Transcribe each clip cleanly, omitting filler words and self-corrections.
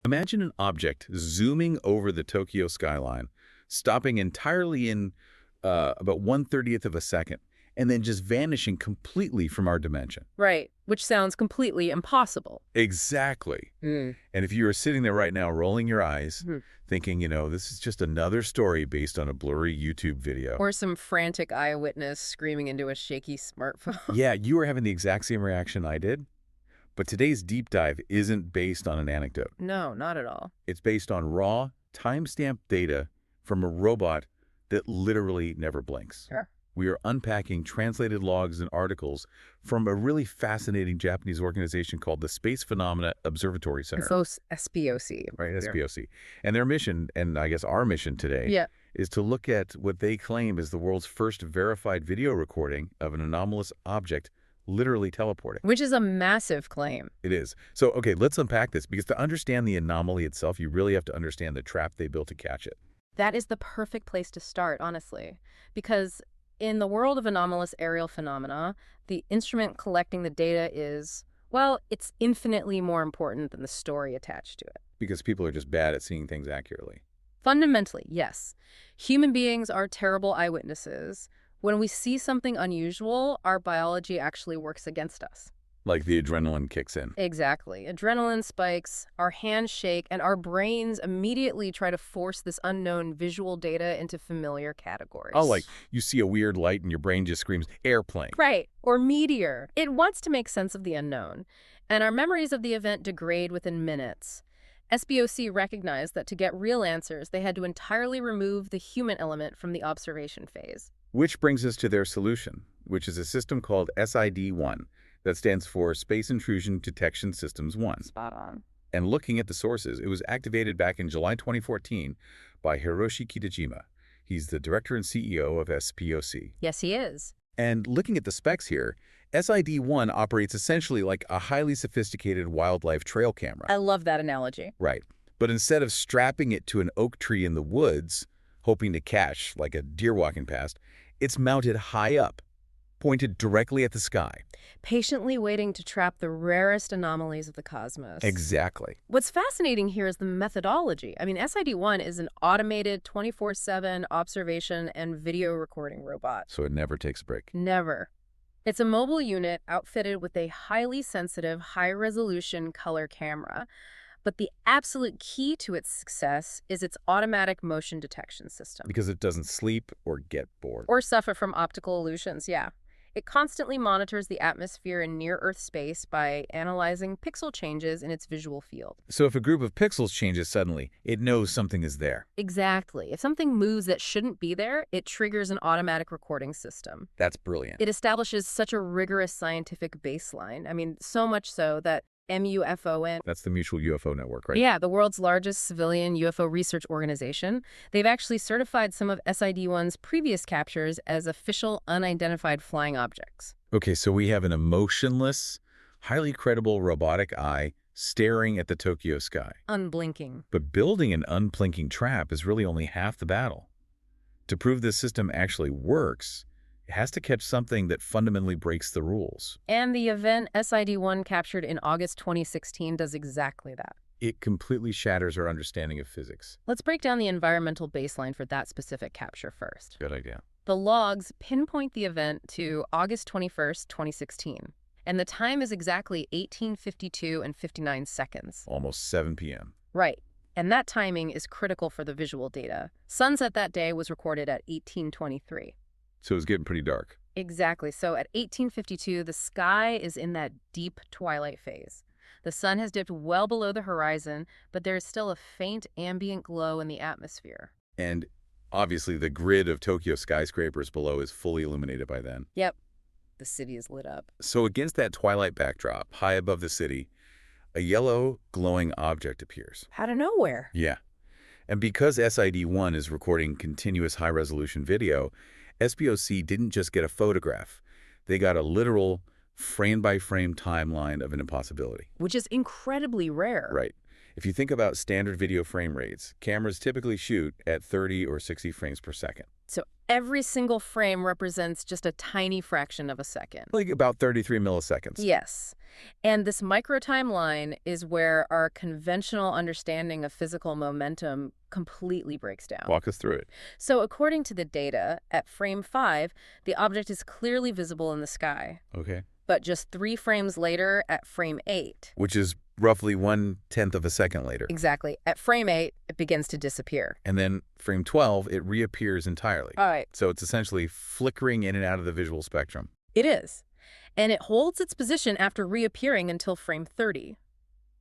Imagine an object zooming over the Tokyo skyline, stopping entirely in about 1/30th of a second, and then just vanishing completely from our dimension. Right, which sounds completely impossible. Exactly. Mm. And if you were sitting there right now rolling your eyes, Mhm. thinking, this is just another story based on a blurry YouTube video. Or some frantic eyewitness screaming into a shaky smartphone. Yeah, you were having the exact same reaction I did. But today's deep dive isn't based on an anecdote. No, not at all. It's based on raw, time-stamped data from a robot that literally never blinks. Sure. We are unpacking translated logs and articles from a really fascinating Japanese organization called the Space Phenomena Observatory Center. SPOC. Right, SPOC. And their mission, and I guess our mission today, is to look at what they claim is the world's first verified video recording of an anomalous object literally teleporting. Which is a massive claim. It is. So, okay, let's unpack this, because to understand the anomaly itself, you really have to understand the trap they built to catch it. That is the perfect place to start, honestly, because in the world of anomalous aerial phenomena, the instrument collecting the data is, well, it's infinitely more important than the story attached to it. Because people are just bad at seeing things accurately. Fundamentally, yes. Human beings are terrible eyewitnesses. When we see something unusual, our biology actually works against us. Like the adrenaline kicks in. Exactly. Adrenaline spikes, our hands shake, and our brains immediately try to force this unknown visual data into familiar categories. Oh, like you see a weird light and your brain just screams, airplane. Right. Or meteor. It wants to make sense of the unknown. And our memories of the event degrade within minutes. SPOC recognized that to get real answers, they had to entirely remove the human element from the observation phase. Which brings us to their solution, which is a system called SID-1. That stands for Space Intrusion Detection Systems 1. Spot on. And looking at the sources, it was activated back in July 2014 by Hiroshi Kitajima. He's the director and CEO of SPOC. Yes, he is. And looking at the specs here, SID-1 operates essentially like a highly sophisticated wildlife trail camera. I love that analogy. Right. But instead of strapping it to an oak tree in the woods, hoping to catch like a deer walking past, it's mounted high up, pointed directly at the sky. Patiently waiting to trap the rarest anomalies of the cosmos. Exactly. What's fascinating here is the methodology. I mean, SID-1 is an automated 24/7 observation and video recording robot. So it never takes a break. Never. It's a mobile unit outfitted with a highly sensitive, high-resolution color camera. But the absolute key to its success is its automatic motion detection system. Because it doesn't sleep or get bored. Or suffer from optical illusions, yeah. It constantly monitors the atmosphere in near-Earth space by analyzing pixel changes in its visual field. So if a group of pixels changes suddenly, it knows something is there. Exactly. If something moves that shouldn't be there, it triggers an automatic recording system. That's brilliant. It establishes such a rigorous scientific baseline. I mean, so much so that MUFON. That's the Mutual UFO Network, right? Yeah, the world's largest civilian UFO research organization. They've actually certified some of SID-1's previous captures as official unidentified flying objects. Okay, so we have an emotionless, highly credible robotic eye staring at the Tokyo sky. Unblinking. But building an unblinking trap is really only half the battle. To prove this system actually works, it has to catch something that fundamentally breaks the rules. And the event SID-1 captured in August 2016 does exactly that. It completely shatters our understanding of physics. Let's break down the environmental baseline for that specific capture first. Good idea. The logs pinpoint the event to August 21st, 2016. And the time is exactly 18:52 and 59 seconds. Almost 7 p.m. Right. And that timing is critical for the visual data. Sunset that day was recorded at 18:23. So it's getting pretty dark. Exactly. So at 18:52, the sky is in that deep twilight phase. The sun has dipped well below the horizon, but there is still a faint ambient glow in the atmosphere. And obviously the grid of Tokyo skyscrapers below is fully illuminated by then. Yep. The city is lit up. So against that twilight backdrop, high above the city, a yellow glowing object appears. Out of nowhere. Yeah. And because SID-1 is recording continuous high-resolution video, SPOC didn't just get a photograph. They got a literal frame-by-frame timeline of an impossibility. Which is incredibly rare. Right. If you think about standard video frame rates, cameras typically shoot at 30 or 60 frames per second. So every single frame represents just a tiny fraction of a second. Like about 33 milliseconds. Yes. And this micro timeline is where our conventional understanding of physical momentum completely breaks down. Walk us through it. So according to the data, at frame 5, the object is clearly visible in the sky. Okay. But just 3 frames later, at frame 8. Which is roughly 1/10 of a second later. Exactly. At frame 8, it begins to disappear. And then frame 12, it reappears entirely. All right. So it's essentially flickering in and out of the visual spectrum. It is. And it holds its position after reappearing until frame 30.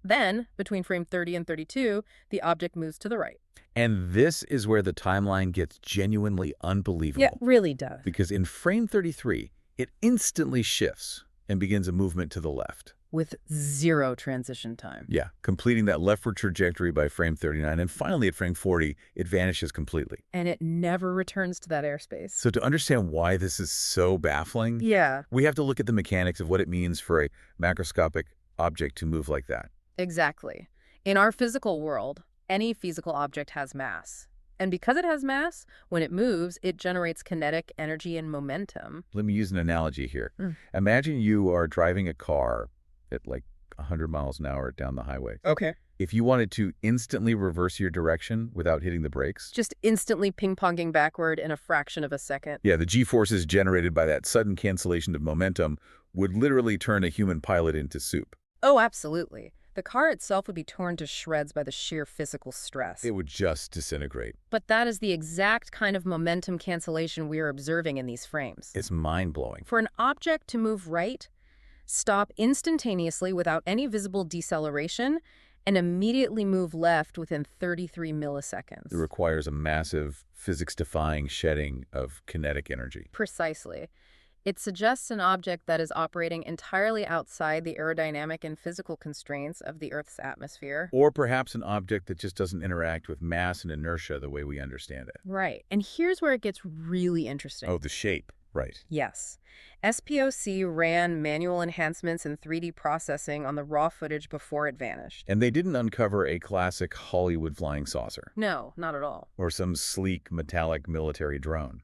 Then, between frame 30 and 32, the object moves to the right. And this is where the timeline gets genuinely unbelievable. Yeah, it really does. Because in frame 33, it instantly shifts and begins a movement to the left. With 0 transition time. Yeah, completing that leftward trajectory by frame 39. And finally, at frame 40, it vanishes completely. And it never returns to that airspace. So to understand why this is so baffling, Yeah. we have to look at the mechanics of what it means for a macroscopic object to move like that. Exactly. In our physical world, any physical object has mass. And because it has mass, when it moves, it generates kinetic energy and momentum. Let me use an analogy here. Mm. Imagine you are driving a car at like 100 miles an hour down the highway. Okay. If you wanted to instantly reverse your direction without hitting the brakes, Just instantly ping-ponging backward in a fraction of a second. yeah, the g-forces generated by that sudden cancellation of momentum would literally turn a human pilot into soup. Oh, absolutely. The car itself would be torn to shreds by the sheer physical stress. It would just disintegrate. But that is the exact kind of momentum cancellation we are observing in these frames. It's mind-blowing. For an object to move right, stop instantaneously without any visible deceleration, and immediately move left within 33 milliseconds. It requires a massive physics-defying shedding of kinetic energy. Precisely. It suggests an object that is operating entirely outside the aerodynamic and physical constraints of the Earth's atmosphere. Or perhaps an object that just doesn't interact with mass and inertia the way we understand it. Right. And here's where it gets really interesting. Oh, the shape. Right. Yes. SPOC ran manual enhancements and 3D processing on the raw footage before it vanished. And they didn't uncover a classic Hollywood flying saucer. No, not at all. Or some sleek metallic military drone.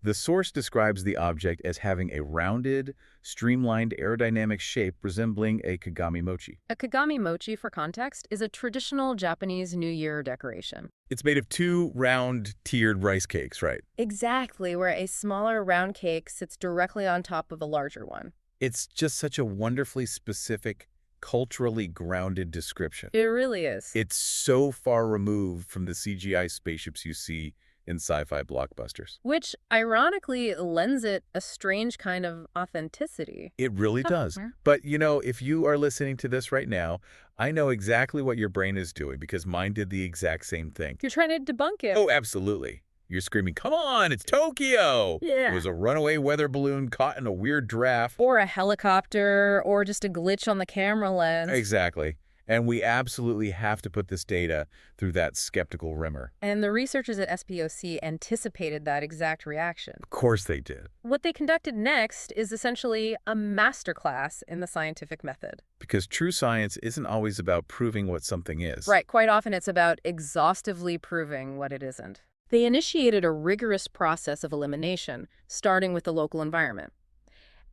The source describes the object as having a rounded, streamlined aerodynamic shape resembling a kagami mochi. A kagami mochi, for context, is a traditional Japanese New Year decoration. It's made of 2 round, tiered rice cakes, right? Exactly, where a smaller round cake sits directly on top of a larger one. It's just such a wonderfully specific, culturally grounded description. It really is. It's so far removed from the CGI spaceships you see in sci-fi blockbusters. Which, ironically, lends it a strange kind of authenticity. It really does. But, you know, if you are listening to this right now, I know exactly what your brain is doing because mine did the exact same thing. You're trying to debunk it. Oh, absolutely. You're screaming, come on, it's Tokyo! Yeah. It was a runaway weather balloon caught in a weird draft. Or a helicopter, or just a glitch on the camera lens. Exactly. And we absolutely have to put this data through that skeptical rimmer. And the researchers at SPOC anticipated that exact reaction. Of course they did. What they conducted next is essentially a masterclass in the scientific method. Because true science isn't always about proving what something is. Right, quite often it's about exhaustively proving what it isn't. They initiated a rigorous process of elimination, starting with the local environment.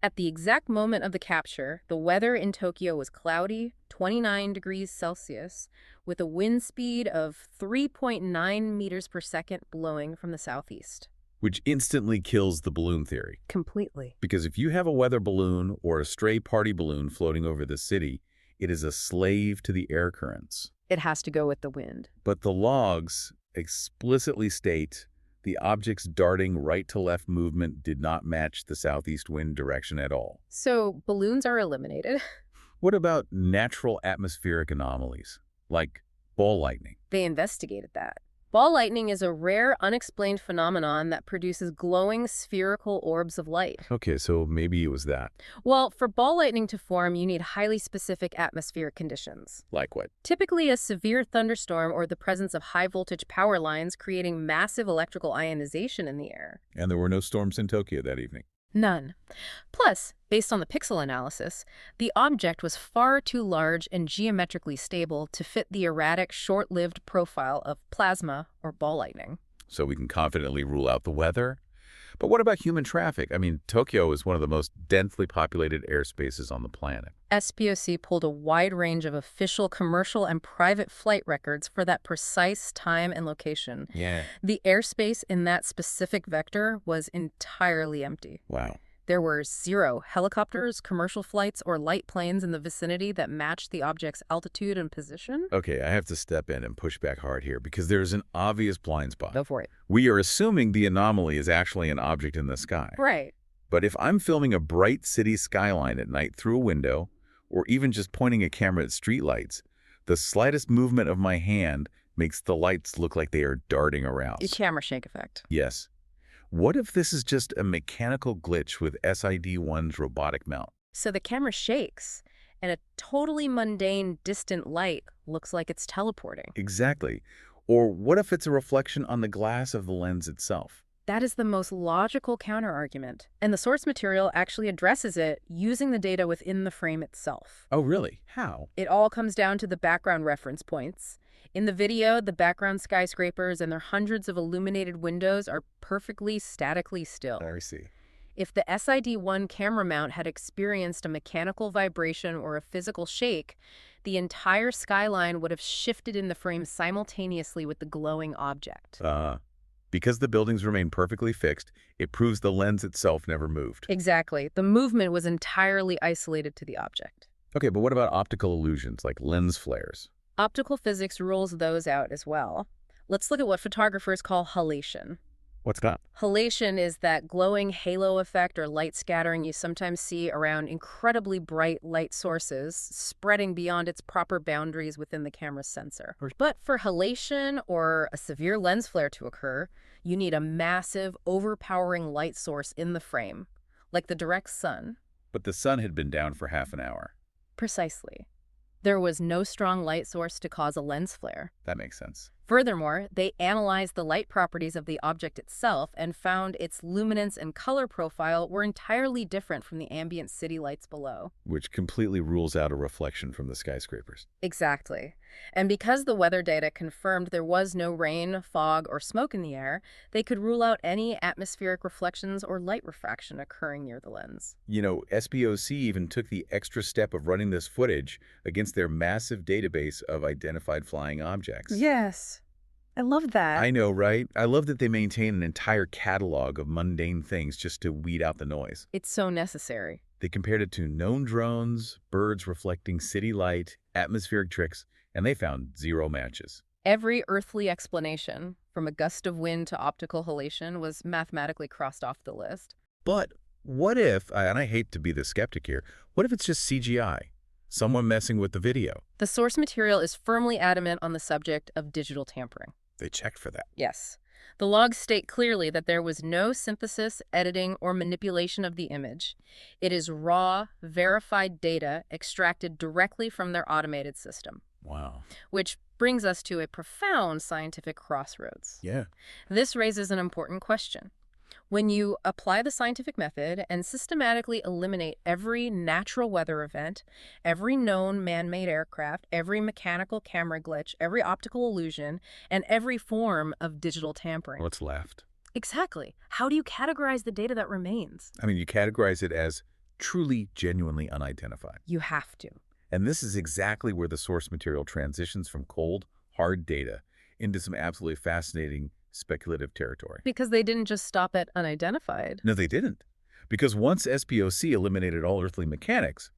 At the exact moment of the capture, the weather in Tokyo was cloudy, 29 degrees Celsius, with a wind speed of 3.9 meters per second blowing from the southeast. Which instantly kills the balloon theory. Completely. Because if you have a weather balloon or a stray party balloon floating over the city, it is a slave to the air currents. It has to go with the wind. But the logs explicitly state the object's darting right-to-left movement did not match the southeast wind direction at all. So balloons are eliminated. What about natural atmospheric anomalies, like ball lightning? They investigated that. Ball lightning is a rare, unexplained phenomenon that produces glowing spherical orbs of light. Okay, so maybe it was that. Well, for ball lightning to form, you need highly specific atmospheric conditions. Like what? Typically a severe thunderstorm or the presence of high-voltage power lines creating massive electrical ionization in the air. And there were no storms in Tokyo that evening. None. Plus, based on the pixel analysis, the object was far too large and geometrically stable to fit the erratic, short-lived profile of plasma or ball lightning. so we can confidently rule out the weather. But what about human traffic? I mean, Tokyo is one of the most densely populated airspaces on the planet. SPOC pulled a wide range of official commercial and private flight records for that precise time and location. Yeah. The airspace in that specific vector was entirely empty. Wow. There were 0 helicopters, commercial flights, or light planes in the vicinity that matched the object's altitude and position. Okay, I have to step in and push back hard here because there's an obvious blind spot. Go for it. We are assuming the anomaly is actually an object in the sky. Right. But if I'm filming a bright city skyline at night through a window, or even just pointing a camera at streetlights, the slightest movement of my hand makes the lights look like they are darting around. The camera shake effect. Yes. What if this is just a mechanical glitch with SID-1's robotic mount? So the camera shakes, and a totally mundane, distant light looks like it's teleporting. Exactly. Or what if it's a reflection on the glass of the lens itself? That is the most logical counterargument, and the source material actually addresses it using the data within the frame itself. Oh, really? How? It all comes down to the background reference points. In the video, the background skyscrapers and their hundreds of illuminated windows are perfectly statically still. I see. If the SID-1 camera mount had experienced a mechanical vibration or a physical shake, the entire skyline would have shifted in the frame simultaneously with the glowing object. Because the buildings remain perfectly fixed, it proves the lens itself never moved. Exactly. The movement was entirely isolated to the object. Okay, but what about optical illusions like lens flares? Optical physics rules those out as well. Let's look at what photographers call halation. What's that? Halation is that glowing halo effect or light scattering you sometimes see around incredibly bright light sources spreading beyond its proper boundaries within the camera's sensor. But for halation or a severe lens flare to occur, you need a massive, overpowering light source in the frame, like the direct sun. But the sun had been down for half an hour. Precisely. There was no strong light source to cause a lens flare. That makes sense. Furthermore, they analyzed the light properties of the object itself and found its luminance and color profile were entirely different from the ambient city lights below. Which completely rules out a reflection from the skyscrapers. Exactly. And because the weather data confirmed there was no rain, fog, or smoke in the air, they could rule out any atmospheric reflections or light refraction occurring near the lens. You know, SPOC even took the extra step of running this footage against their massive database of identified flying objects. Yes. I love that. I know, right? I love that they maintain an entire catalog of mundane things just to weed out the noise. It's so necessary. They compared it to known drones, birds reflecting city light, atmospheric tricks, and they found 0 matches. Every earthly explanation, from a gust of wind to optical halation, was mathematically crossed off the list. But what if, and I hate to be the skeptic here, what if it's just CGI? Someone messing with the video? The source material is firmly adamant on the subject of digital tampering. They checked for that. Yes. The logs state clearly that there was no synthesis, editing, or manipulation of the image. It is raw, verified data extracted directly from their automated system. Wow. Which brings us to a profound scientific crossroads. Yeah. This raises an important question. When you apply the scientific method and systematically eliminate every natural weather event, every known man-made aircraft, every mechanical camera glitch, every optical illusion, and every form of digital tampering. What's left? Exactly. How do you categorize the data that remains? I mean, you categorize it as truly, genuinely unidentified. You have to. And this is exactly where the source material transitions from cold, hard data into some absolutely fascinating speculative territory. Because they didn't just stop at unidentified. No, they didn't. Because once SPOC eliminated all earthly mechanics,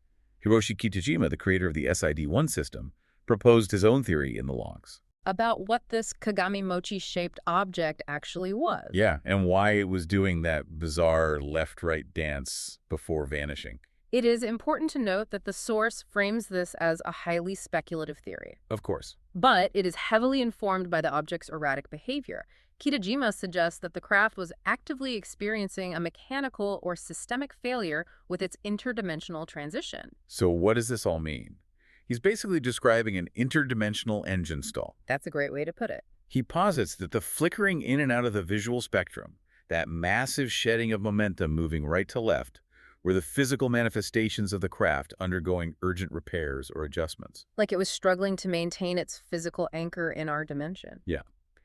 Hiroshi Kitajima, the creator of the SID-1 system, proposed his own theory in the logs. About what this Kagami Mochi-shaped object actually was. Yeah, and why it was doing that bizarre left-right dance before vanishing. It is important to note that the source frames this as a highly speculative theory. Of course. But it is heavily informed by the object's erratic behavior. Kitajima suggests that the craft was actively experiencing a mechanical or systemic failure with its interdimensional transition. So what does this all mean? He's basically describing an interdimensional engine stall. That's a great way to put it. He posits that the flickering in and out of the visual spectrum, that massive shedding of momentum moving right to left, were the physical manifestations of the craft undergoing urgent repairs or adjustments. Like it was struggling to maintain its physical anchor in our dimension. Yeah.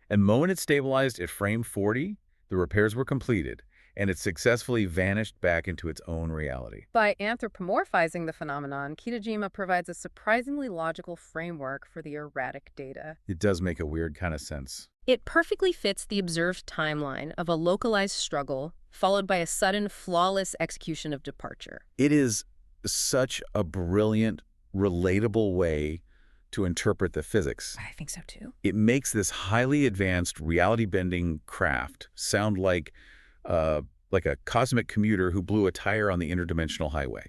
And the moment it stabilized at frame 40, the repairs were completed, and it successfully vanished back into its own reality. By anthropomorphizing the phenomenon, Kitajima provides a surprisingly logical framework for the erratic data. It does make a weird kind of sense. It perfectly fits the observed timeline of a localized struggle, followed by a sudden, flawless execution of departure. It is such a brilliant, relatable way to interpret the physics. I think so too. It makes this highly advanced reality-bending craft sound like a cosmic commuter who blew a tire on the interdimensional highway.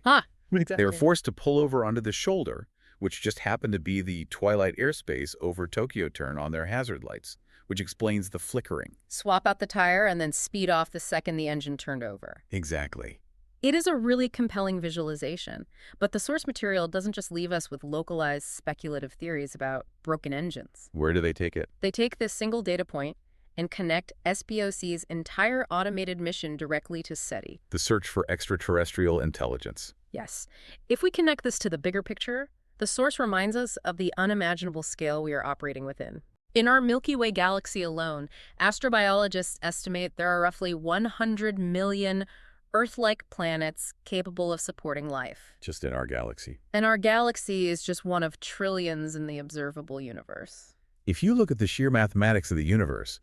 Exactly. They were forced to pull over onto the shoulder, which just happened to be the twilight airspace over Tokyo Turn on their hazard lights, which explains the flickering. Swap out the tire and then speed off the second the engine turned over. Exactly. It is a really compelling visualization, but the source material doesn't just leave us with localized speculative theories about broken engines. Where do they take it? They take this single data point and connect SPOC's entire automated mission directly to SETI. The search for extraterrestrial intelligence. Yes. If we connect this to the bigger picture, the source reminds us of the unimaginable scale we are operating within. In our Milky Way galaxy alone, astrobiologists estimate there are roughly 100 million Earth-like planets capable of supporting life. Just in our galaxy. And our galaxy is just one of trillions in the observable universe. If you look at the sheer mathematics of the universe,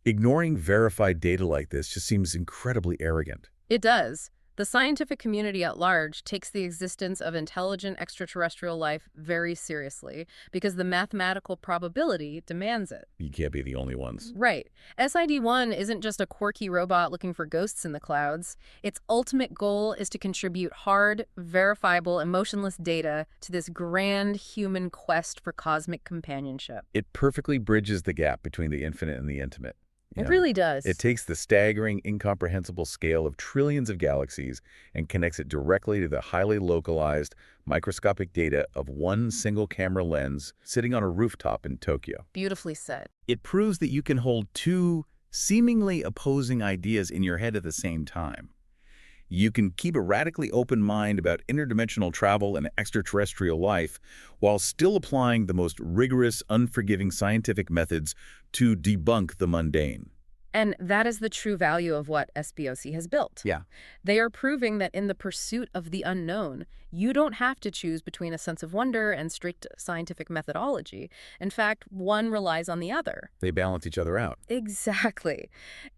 ignoring verified data like this just seems incredibly arrogant. It does. The scientific community at large takes the existence of intelligent extraterrestrial life very seriously because the mathematical probability demands it. You can't be the only ones. Right. SID-1 isn't just a quirky robot looking for ghosts in the clouds. Its ultimate goal is to contribute hard, verifiable, emotionless data to this grand human quest for cosmic companionship. It perfectly bridges the gap between the infinite and the intimate. It really does. It takes the staggering, incomprehensible scale of trillions of galaxies and connects it directly to the highly localized, microscopic data of one single camera lens sitting on a rooftop in Tokyo. Beautifully said. It proves that you can hold two seemingly opposing ideas in your head at the same time. You can keep a radically open mind about interdimensional travel and extraterrestrial life while still applying the most rigorous, unforgiving scientific methods to debunk the mundane. And that is the true value of what SPOC has built. Yeah. They are proving that in the pursuit of the unknown, you don't have to choose between a sense of wonder and strict scientific methodology. In fact, one relies on the other. They balance each other out. Exactly.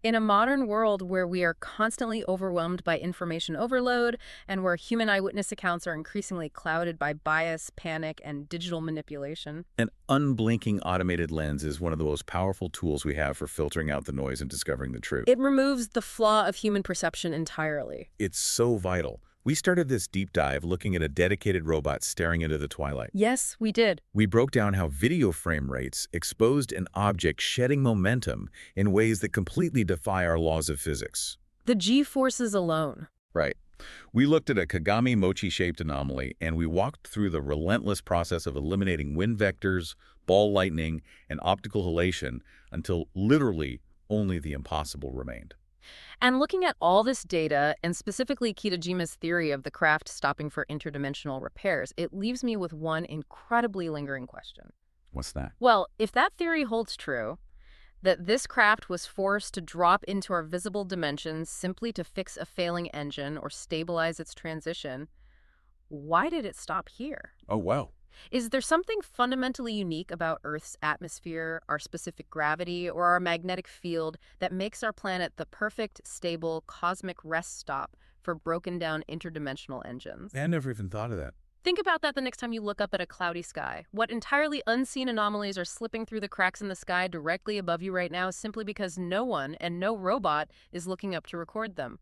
In a modern world where we are constantly overwhelmed by information overload and where human eyewitness accounts are increasingly clouded by bias, panic, and digital manipulation. An unblinking automated lens is one of the most powerful tools we have for filtering out the noise and discovering the truth. It removes the flaw of human perception entirely. It's so vital. We started this deep dive looking at a dedicated robot staring into the twilight. Yes, we did. We broke down how video frame rates exposed an object shedding momentum in ways that completely defy our laws of physics. The G-forces alone. Right. We looked at a Kagami mochi-shaped anomaly, and we walked through the relentless process of eliminating wind vectors, ball lightning, and optical halation until literally only the impossible remained. And looking at all this data, and specifically Kitajima's theory of the craft stopping for interdimensional repairs, it leaves me with one incredibly lingering question. What's that? Well, if that theory holds true, that this craft was forced to drop into our visible dimensions simply to fix a failing engine or stabilize its transition, why did it stop here? Oh, wow. Is there something fundamentally unique about Earth's atmosphere, our specific gravity, or our magnetic field that makes our planet the perfect, stable, cosmic rest stop for broken-down interdimensional engines? I never even thought of that. Think about that the next time you look up at a cloudy sky. What entirely unseen anomalies are slipping through the cracks in the sky directly above you right now simply because no one and no robot is looking up to record them?